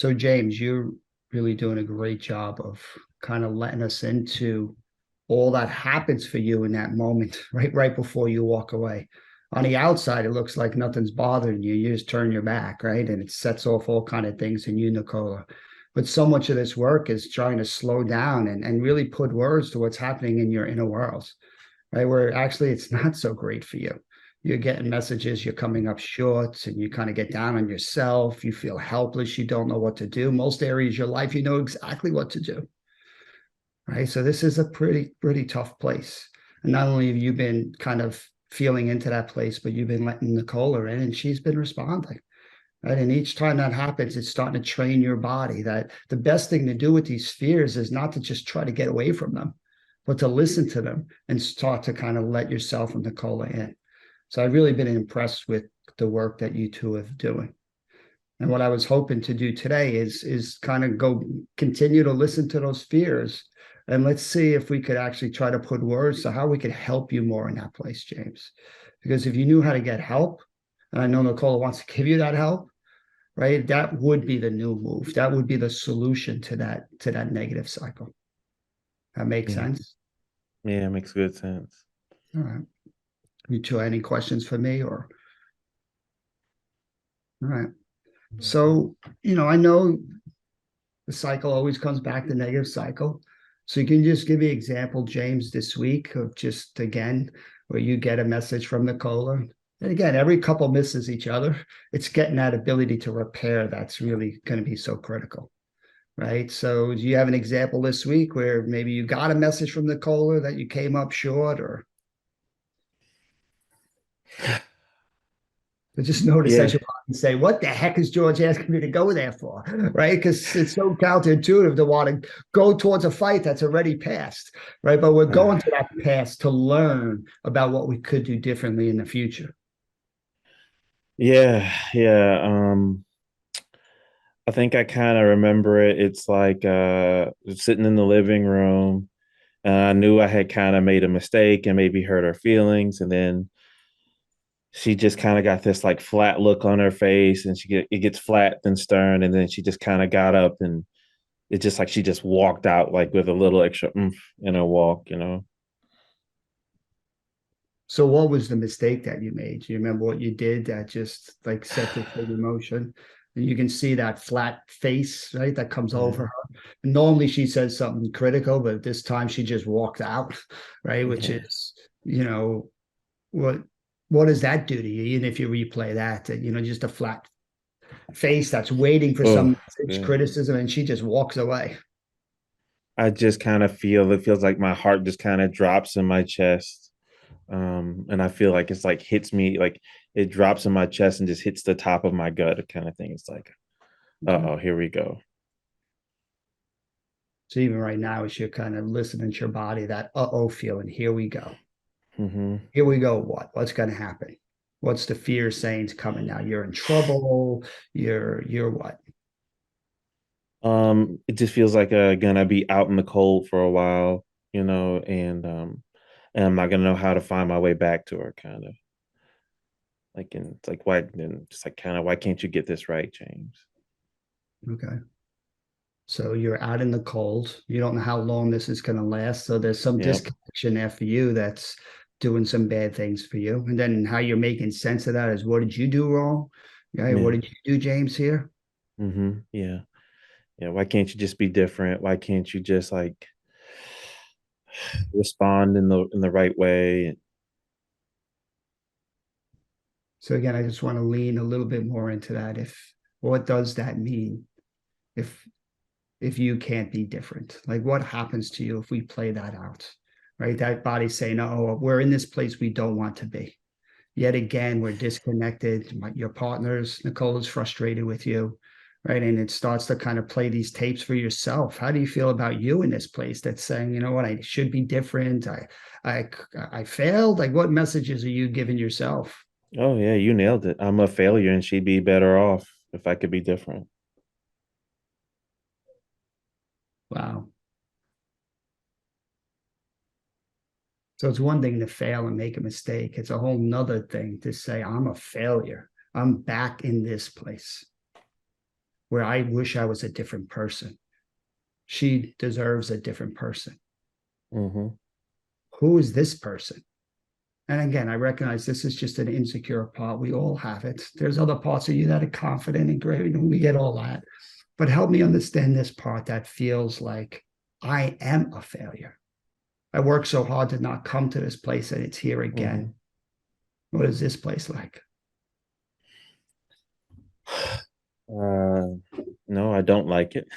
So, James, you're really doing a great job of kind of letting us into all that happens for you in that moment, right before you walk away. On the outside, it looks like nothing's bothering you. You just turn your back, right? And it sets off all kind of things in you, Nicola. But so much of this work is trying to slow down and really put words to what's happening in your inner world, right? Where actually it's not so great for you. You're getting messages, you're coming up short, and you kind of get down on yourself. You feel helpless. You don't know what to do. Most areas of your life, you know exactly what to do, right? So this is a pretty tough place. And not only have you been kind of feeling into that place, but you've been letting Nicola in, and she's been responding. Right. And each time that happens, it's starting to train your body that the best thing to do with these fears is not to just try to get away from them, but to listen to them and start to kind of let yourself and Nicola in. So I've really been impressed with the work that you two are doing. And what I was hoping to do today is kind of go continue to listen to those fears. And let's see if we could actually try to put words to how we could help you more in that place, James. Because if you knew how to get help, and I know Nicola wants to give you that help, right? That would be the new move. That would be the solution to that negative cycle. That makes Yeah, sense. yeah, it makes good sense. All right. You two, any questions for me or all right. So, I know the cycle always comes back to negative cycle. So you can just give me an example, James, this week of just again, where you get a message from Nicola. And again, every couple misses each other. It's getting that ability to repair that's really going to be so critical. Right. So do you have an example this week where maybe you got a message from Nicola that you came up short or I just notice that Yeah, you say, what the heck is George asking me to go there for? Right. Because it's so counterintuitive to want to go towards a fight that's already passed. Right. But we're uh, going to that past to learn about what we could do differently in the future. yeah. I think I kind of remember it. It's like sitting in the living room, and I knew I had kind of made a mistake and maybe hurt her feelings, and then she just kind of got this like flat look on her face, and it gets flat and stern, and then she just kind of got up, and it's just like she just walked out like with a little extra oomph in her walk. So what was the mistake that you made? Do you remember what you did that just like set this big emotion? And you can see that flat face, right, that comes over Yeah, her. Normally she says something critical, but this time she just walked out, right? Which yeah. is, you know, what what does that do to you? Even if you replay that, just a flat face that's waiting for Oh, some message, yeah. criticism, and she just walks away. I just kind of feel it feels like my heart just kind of drops in my chest. And I feel like it's like hits me like it drops in my chest and just hits the top of my gut kind of thing. It's like, Okay. oh, here we go. So even right now, as you're kind of listening to your body, that uh-oh feeling, here we go. Hmm. Here we go. What's going to happen? What's the fear saying is coming now? You're in trouble. You're what? It just feels like gonna be out in the cold for a while, and I'm not gonna know how to find my way back to her, kind of like, and it's like, why, and just like, kind of, why can't you get this right, James? Okay. So you're out in the cold. You don't know how long this is going to last. So there's some Yep. disconnection there for you that's doing some bad things for you. And then how you're making sense of that is what did you do wrong? Yeah. What Yeah. did you do, James, here? Yeah. Yeah. Why can't you just be different? Why can't you just like respond in the right way? So again, I just want to lean a little bit more into that. If what does that mean if if you can't be different? Like what happens to you if we play that out? Right? That body's saying, oh, we're in this place we don't want to be. Yet again, we're disconnected. Your partner's Nicola's frustrated with you, right? And it starts to kind of play these tapes for yourself. How do you feel about you in this place that's saying, you know what, I should be different. I I failed. Like, what messages are you giving yourself? Oh yeah, you nailed it. I'm a failure and she'd be better off if I could be different. Wow. So it's one thing to fail and make a mistake. It's a whole nother thing to say, I'm a failure. I'm back in this place. where I wish I was a different person. She deserves a different person. Mm-hmm. Who is this person? And again, I recognize this is just an insecure part. We all have it. There's other parts of you that are confident and great, and we get all that. But help me understand this part that feels like I am a failure. I work so hard to not come to this place and it's here again. Mm-hmm. What is this place like? Uh, no, I don't like it.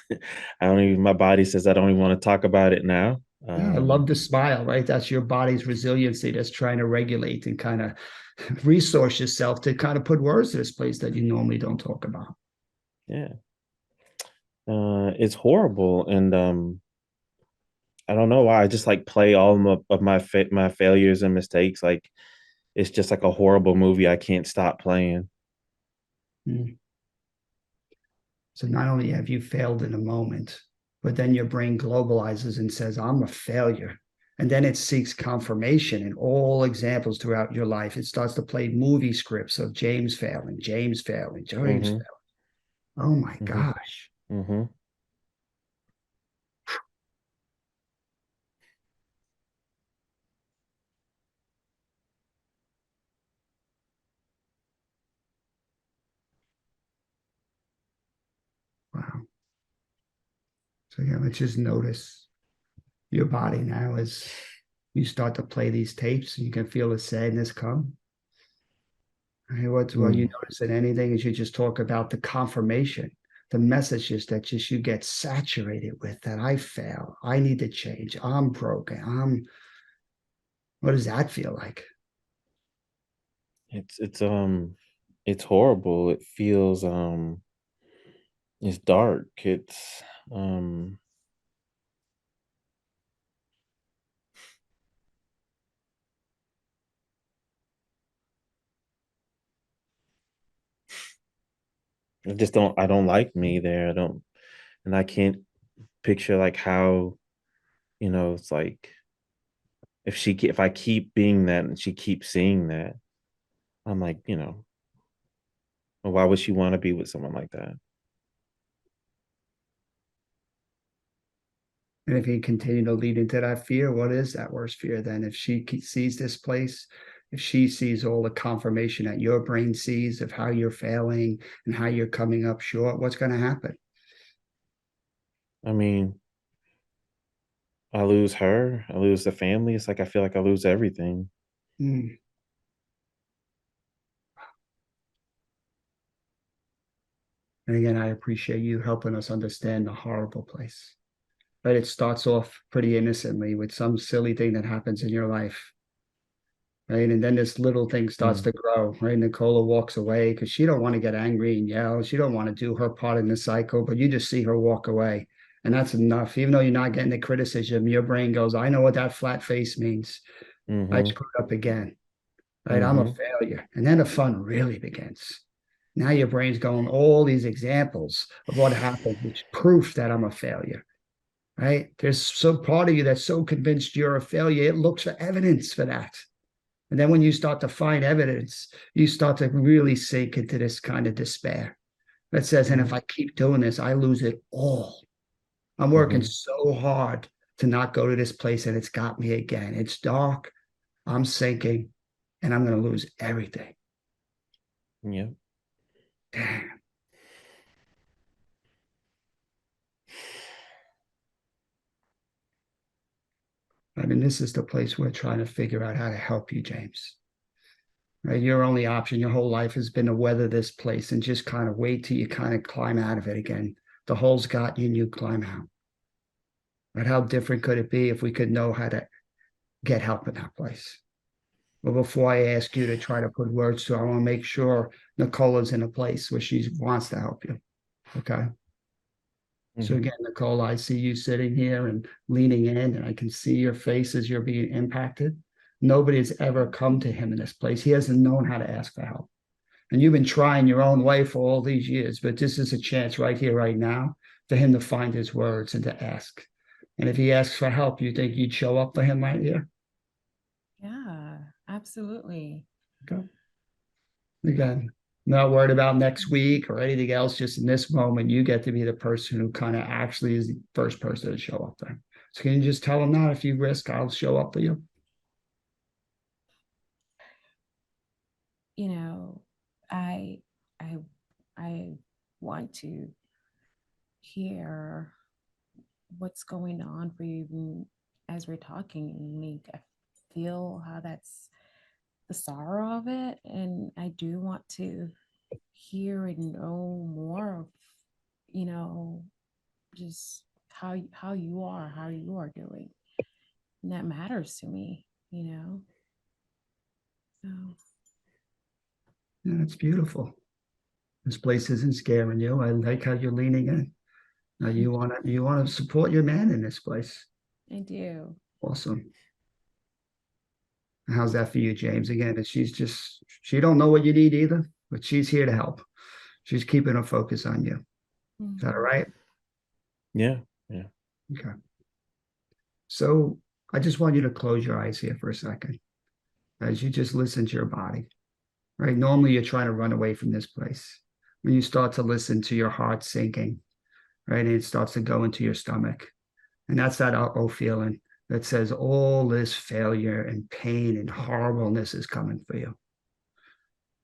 I don't even, my body says I don't even want to talk about it now. Yeah, I love to smile, right? That's your body's resiliency that's trying to regulate and kind of resource yourself to kind of put words to this place that you normally don't talk about. yeah. It's horrible. And I don't know why I just like play all of my failures and mistakes. Like it's just like a horrible movie. I can't stop playing. Mm. So not only have you failed in a moment, but then your brain globalizes and says, I'm a failure. And then it seeks confirmation in all examples throughout your life. It starts to play movie scripts of James failing, James failing, James Mm-hmm. failing. Oh my Mm-hmm. gosh. Mm-hmm. Wow. So yeah, let's just notice your body now as you start to play these tapes. You can feel the sadness come. Hey, what's well, you Mm. notice that anything as you just talk about the confirmation, the messages that just you get saturated with that I fail, I need to change, I'm broken, I'm what does that feel like? It's horrible. It feels it's dark. It's um I don't like me there. I don't and I can't picture like how, it's like if I keep being that and she keeps seeing that, I'm like, why would she want to be with someone like that? And if you continue to lead into that fear, what is that worst fear then? If she sees this place, if she sees all the confirmation that your brain sees of how you're failing and how you're coming up short, what's going to happen? I mean, I lose her, I lose the family. It's like I feel like I lose everything. Mm. And again, I appreciate you helping us understand the horrible place. Right? It starts off pretty innocently with some silly thing that happens in your life. Right. And then this little thing starts Mm, to grow. Right. Nicola walks away because she don't want to get angry and yell. She don't want to do her part in the cycle, but you just see her walk away. And that's enough. Even though you're not getting the criticism, your brain goes, I know what that flat face means. I mm-hmm. screwed up again. Right. I'm a Mm-hmm. failure. And then the fun really begins. Now your brain's going all these examples of what happened, which proof that I'm a failure. Right? There's some part of you that's so convinced you're a failure, it looks for evidence for that. And then when you start to find evidence, you start to really sink into this kind of despair that says, and if Mm-hmm. I keep doing this, I lose it all. I'm working Mm-hmm. so hard to not go to this place, and it's got me again. It's dark, I'm sinking, and I'm going to lose everything. Yeah. Damn. I mean, this is the place we're trying to figure out how to help you, James. Right? Your only option your whole life has been to weather this place and just kind of wait till you kind of climb out of it again. The hole's got you and you climb out. But how different could it be if we could know how to get help in that place? But before I ask you to try to put words to it, I want to make sure Nicola's in a place where she wants to help you. Okay. So Mm-hmm. again, Nicole, I see you sitting here and leaning in, and I can see your face as you're being impacted. Nobody has ever come to him in this place. He hasn't known how to ask for help. And you've been trying your own way for all these years, but this is a chance right here, right now, for him to find his words and to ask. And if he asks for help, you think you'd show up for him right here? Yeah, absolutely. Okay. Again. Not worried about next week or anything else. Just in this moment, you get to be the person who kind of actually is the first person to show up there. So can you just tell them that if you risk, I'll show up for you? You know, I I I want to hear what's going on for you even as we're talking. Like I feel how that's the sorrow of it, and I do want to hear and know more of, you know, just how you are doing. And that matters to me, you know. So Yeah, it's beautiful. This place isn't scaring you. I like how you're leaning in. You want to support your man in this place. I do. Awesome. How's that for you, James? Again, she don't know what you need either, but she's here to help. She's keeping her focus on you. Is that all Mhm. right? Yeah, yeah. Okay. So I just want you to close your eyes here for a second as you just listen to your body, right? Normally you're trying to run away from this place. When you start to listen to your heart sinking, right? And it starts to go into your stomach. And that's that uh-oh feeling that says all this failure and pain and horribleness is coming for you.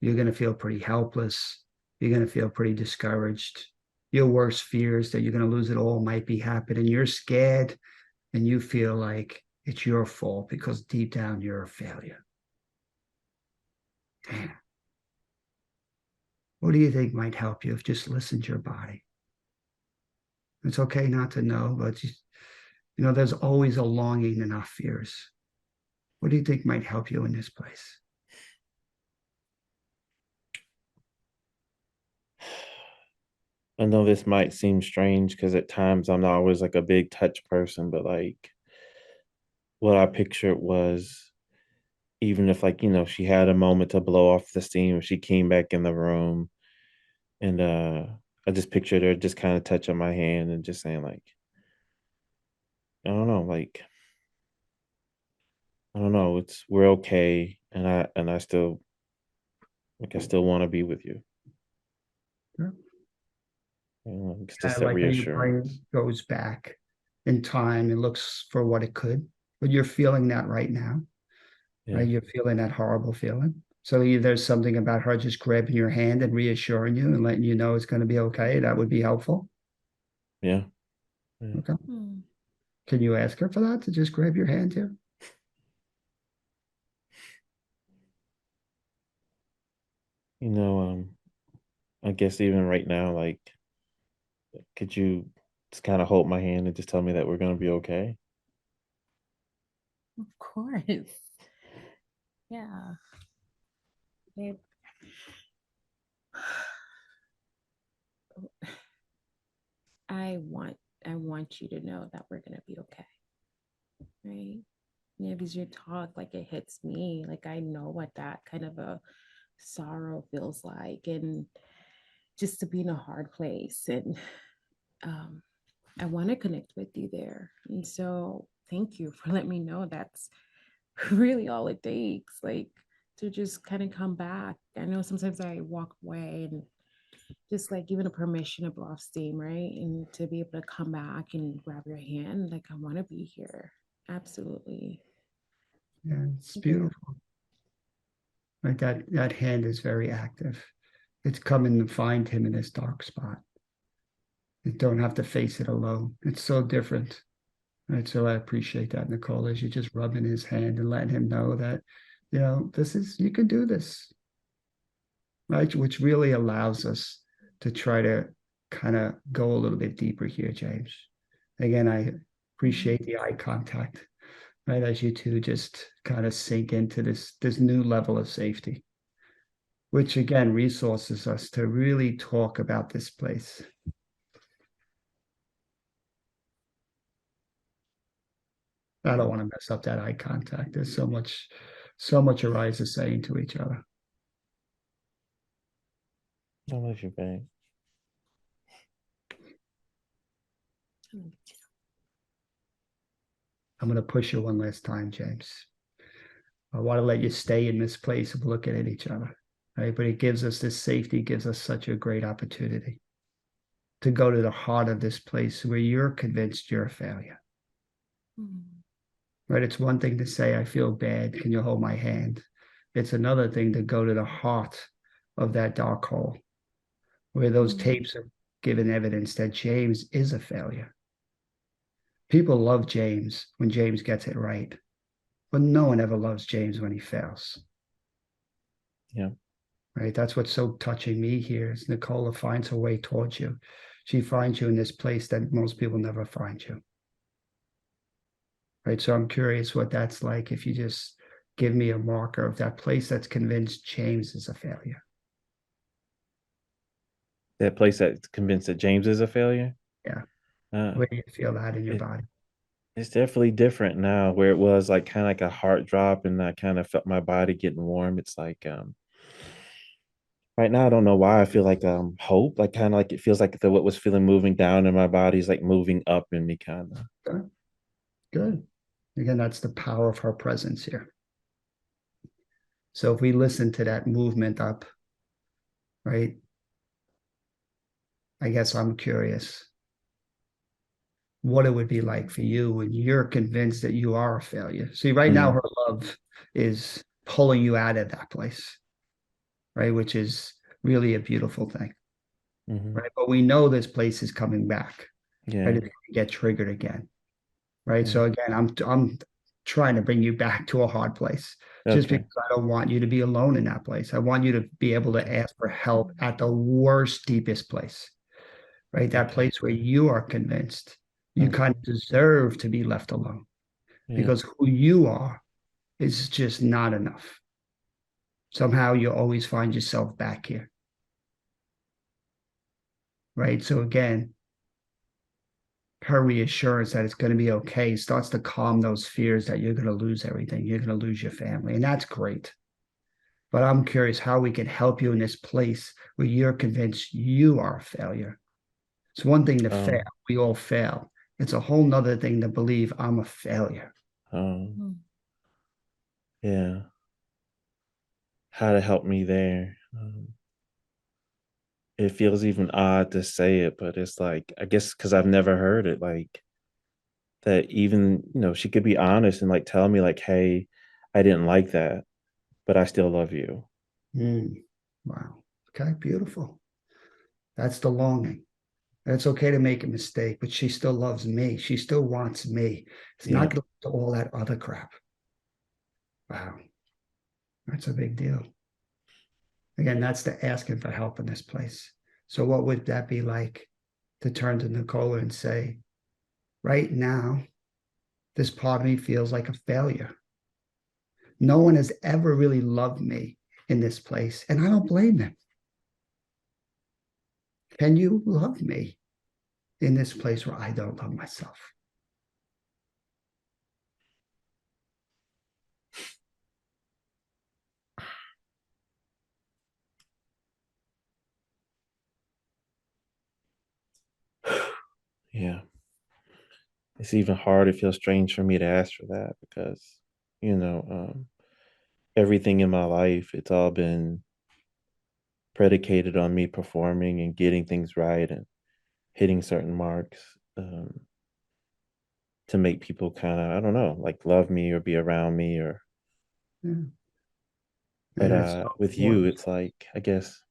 You're going to feel pretty helpless. You're going to feel pretty discouraged. Your worst fears that you're going to lose it all might be happening. You're scared and you feel like it's your fault because deep down you're a failure. Damn. What do you think might help you if just listen to your body? It's okay not to know, but just, there's always a longing in our fears. What do you think might help you in this place? I know this might seem strange because at times I'm not always like a big touch person, but like what I pictured was even if like, she had a moment to blow off the steam, if she came back in the room and I just pictured her just kind of touching my hand and just saying like, I don't know, like I don't know, it's we're okay and I still like I still want to be with you. Yeah. It's Kind just of that like how your reassurance. brain goes back in time and looks for what it could. But you're feeling that right now, Yeah. right? You're feeling that horrible feeling. So there's something about her just grabbing your hand and reassuring you and letting you know it's going to be okay. That would be helpful. Yeah. Yeah. Okay. Hmm. Can you ask her for that to just grab your hand here? You know, I guess even right now, like, could you just kind of hold my hand and just tell me that we're gonna be okay? Of course. Yeah. Babe, I want you to know that we're gonna be okay. Right? Yeah, because you talk like it hits me. Like I know what that kind of a sorrow feels like, and just to be in a hard place. And um, I want to connect with you there. And so thank you for letting me know that's really all it takes. Like to just kind of come back. I know sometimes I walk away and just like giving a permission to blow off steam, right? And to be able to come back and grab your hand, like I want to be here. Absolutely. Yeah, it's Yeah. beautiful. Right. That hand is very active. It's coming to find him in this dark spot. You don't have to face it alone. It's so different. Right. So I appreciate that, Nicole, as you're just rubbing his hand and letting him know that, you can do this, right? Which really allows us to try to kind of go a little bit deeper here, James. Again, I Mhm. appreciate the eye contact, right? As you two just kind of sink into this new level of safety, which again resources us to really talk about this place. I don't want to mess up that eye contact. There's so much your eyes are saying to each other. I love you, babe. I'm going to push you one last time, James. I want to let you stay in this place of looking at each other. right? But it gives us this safety, gives us such a great opportunity to go to the heart of this place where you're convinced you're a failure, Mm. right? It's one thing to say, I feel bad. Can you hold my hand? It's another thing to go to the heart of that dark hole where those Mm. tapes are given evidence that James is a failure. People love James when James gets it right, but no one ever loves James when he fails. Yeah. Right. That's what's so touching me here is Nicola finds her way towards you. She finds you in this place that most people never find you. Right. So I'm curious what that's like if you just give me a marker of that place that's convinced James is a failure. That place that's convinced that James is a failure. Yeah. Uh, Where do you feel that in your it, body? it's definitely different now. Where it was like kind of like a heart drop, and I kind of felt my body getting warm. It's like right now, I don't know why I feel like hope, like kind of like it feels like what was feeling moving down in my body is like moving up in me, kind of. Good. Good. Again, that's the power of her presence here. So if we listen to that movement up, right? I guess I'm curious what it would be like for you when you're convinced that you are a failure. See, right now, Mm, her love is pulling you out of that place, right? Which is really a beautiful thing, hmm. right? But we know this place is coming back, right? Yeah. It's going to get triggered again, right? Yeah. So again, I'm trying to bring you back to a hard place just Okay. because I don't want you to be alone in that place. I want you to be able to Okay. ask for help at the worst, deepest place, right? That Okay. place where you are convinced you kind Okay. of deserve to be left alone Yeah. because who you are is just not enough. Somehow you always find yourself back here, right? So again, her reassurance that it's going to be okay starts to calm those fears that you're going to lose everything. You're going to lose your family. And that's great. But I'm curious how we can help you in this place where you're convinced you are a failure. It's one thing to fail. Um. We all fail. It's a whole nother thing to believe I'm a failure. Um. Mm. Yeah. How to help me there. It feels even odd to say it, but it's like I guess because I've never heard it like that. Even she could be honest and like tell me like, "Hey, I didn't like that, but I still love you." Mm. Wow. Okay, beautiful. That's the longing. It's okay to make a mistake, but she still loves me. She still wants me. It's not Yeah. going to all that other crap. Wow. That's a big deal. Again, that's the asking for help in this place. So, what would that be like to turn to Nicola and say, right now, this part of me feels like a failure. No one has ever really loved me in this place, and I don't blame them. Can you love me in this place where I don't love myself? Yeah. It's even hard. It feels strange for me to ask for that because, you know, um, everything in my life, it's all been predicated on me performing and getting things right and hitting certain marks to make people kind of, I don't know, like love me or be around me or, Yeah. but And that's so with you, important. it's like, I guess,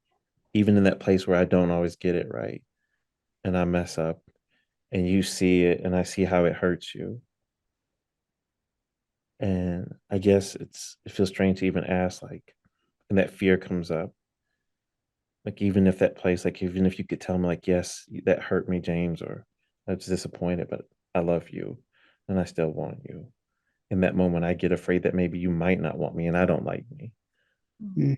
even in that place where I don't always get it right and I mess up and you see it and I see how it hurts you. And I guess it feels strange to even ask, like, and that fear comes up. Like, even if that place, like, even if you could tell me, like, yes, that hurt me, James, or I was disappointed, but I love you and I still want you. In that moment, I get afraid that maybe you might not want me and I don't like me. Mm. Mm.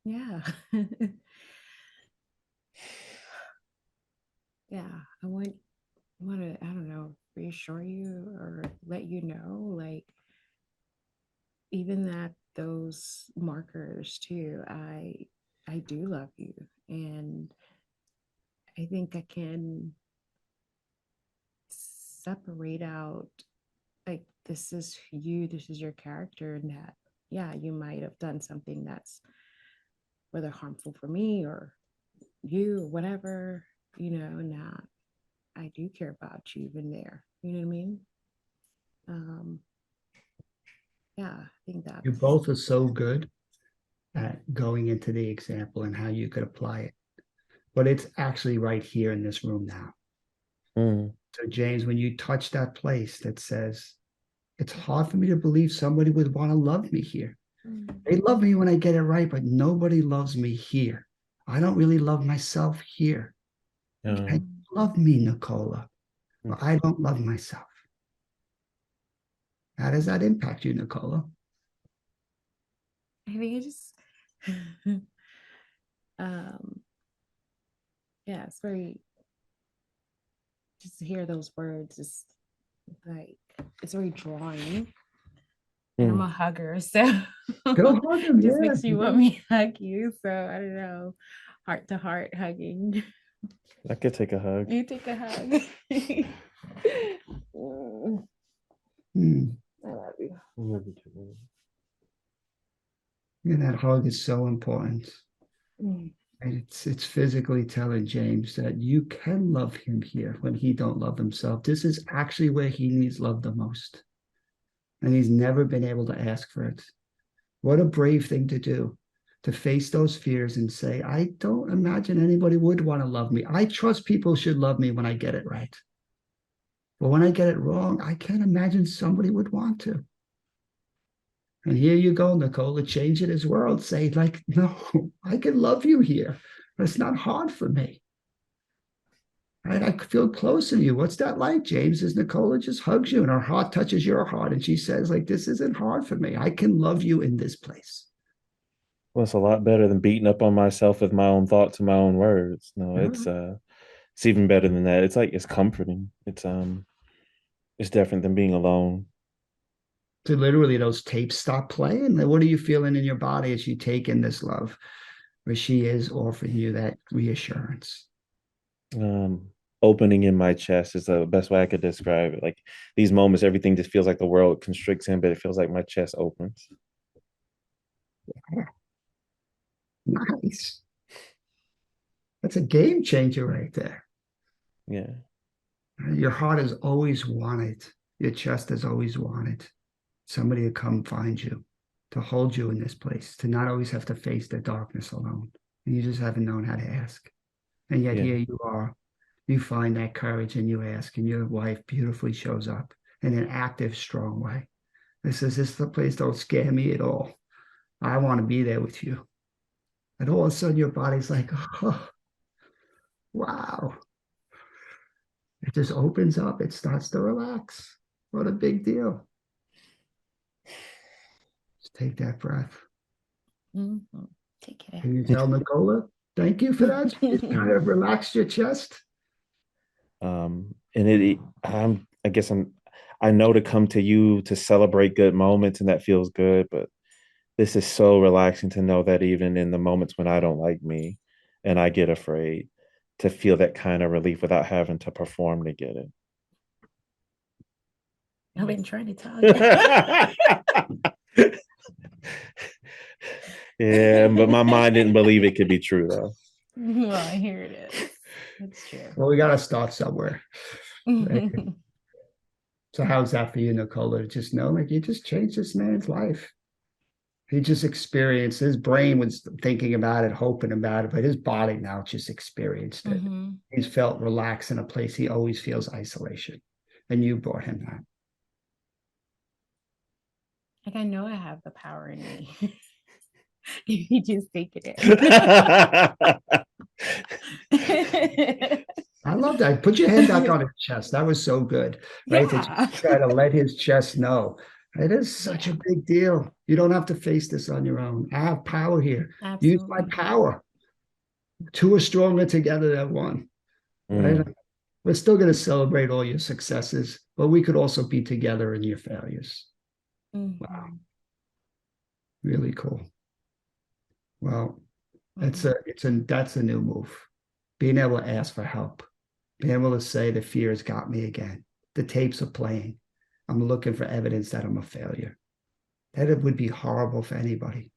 Yeah. Yeah. I want to, I don't know, reassure you or let you know, like, even that those markers too, I do love you. And I think I can separate out this is you, this is your character, and that, yeah, you might have done something that's whether harmful for me or you, whatever, and that I do care about you even there. You know what I mean? Um, yeah, I think You that's both are so good at going into the example and how you could apply it. But it's actually right here in this room now. Mm. So, James, when you touch that place that says, it's hard for me to believe somebody would want to love me here. They love me when I get it right, but nobody loves me here. I don't really love myself here. I love me, Nicola, but I don't love myself. How does that impact you, Nicola? I think it just um yeah, it's very, just to hear those words is like, it's very drawing. And I'm Mm. a hugger, so Go hug him, just yeah. makes you want me to hug you. So I don't know, heart to heart hugging. I could take a hug. You take a hug. Hmm. I love you. And that hug is so important. And it's physically telling James that you can love him here when he don't love himself. This is actually where he needs love the most. And he's never been able to ask for it. What a brave thing to do, to face those fears and say, I don't imagine anybody would want to love me. I trust people should love me when I get it right. But when I get it wrong, I can't imagine somebody would want to. And here you go, Nicola, changing his world, say, like, no, I can love you here. But it's not hard for me. Right? I feel close to you. What's that like, James? As Nicola just hugs you and her heart touches your heart. And she says, like, this isn't hard for me. I can love you in this place. Well, it's a lot better than beating up on myself with my own thoughts and my own words. No, it's even better than that. It's like it's comforting. It's different than being alone. So literally those tapes stop playing. What are you feeling in your body as you take in this love, where she is offering you that reassurance? Opening in my chest is the best way I could describe it. Like these moments, everything just feels like the world constricts in, but it feels like my chest opens. Yeah. Nice. That's a game changer right there. Yeah. Your heart has always wanted, your chest has always wanted somebody to come find you, to hold you in this place, to not always have to face the darkness alone. And you just haven't known how to ask. And yet Yeah. here you are. You find that courage and you ask, and your wife beautifully shows up in an active, strong way. It says, this place don't scare me at all. I want to be there with you. And all of a sudden your body's like, oh, wow. It just opens up. It starts to relax. What a big deal. Just take that breath. Mm-hmm. Take it Can you tell Nicola, thank you for that? She's kind of relaxed your chest. And I guess I know to come to you to celebrate good moments, and that feels good, but this is so relaxing to know that even in the moments when I don't like me and I get afraid, to feel that kind of relief without having to perform to get it. I've been trying to tell you. Yeah, but my mind didn't believe it could be true though. Well, here it is. It's true. Well, we got to start somewhere. Right? So how's that for you, Nicola? To just know, like, you just changed this man's life. He just experienced, his brain was thinking about it, hoping about it, but his body now just experienced it. Mm-hmm. He's felt relaxed in a place he always feels isolation. And you brought him that. Like, I know I have the power in me. You just take it in. I love that. Put your hand back on his chest. That was so good, right? Yeah. To try to let his chest know. It is such a big deal. You don't have to face this on your own. I have power here. Absolutely. Use my power. Two are stronger together than one, right? We're still going to celebrate all your successes, but we could also be together in your failures. Mm-hmm. Wow. Really cool. Well, that's a new move. Being able to ask for help, being able to say the fears got me again. The tapes are playing. I'm looking for evidence that I'm a failure. That it would be horrible for anybody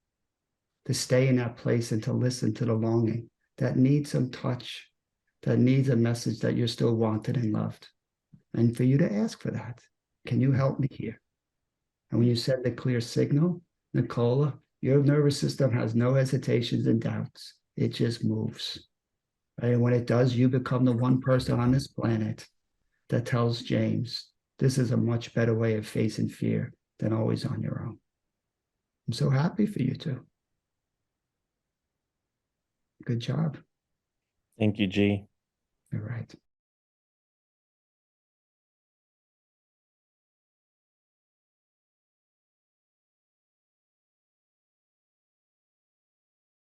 to stay in that place and to listen to the longing that needs some touch, that needs a message that you're still wanted and loved. And for you to ask for that, can you help me here? And when you send a clear signal, Nicola, your nervous system has no hesitations and doubts. It just moves. Right? And when it does, you become the one person on this planet that tells James, this is a much better way of facing fear than always on your own. I'm so happy for you two. Good job. Thank you, G. All right.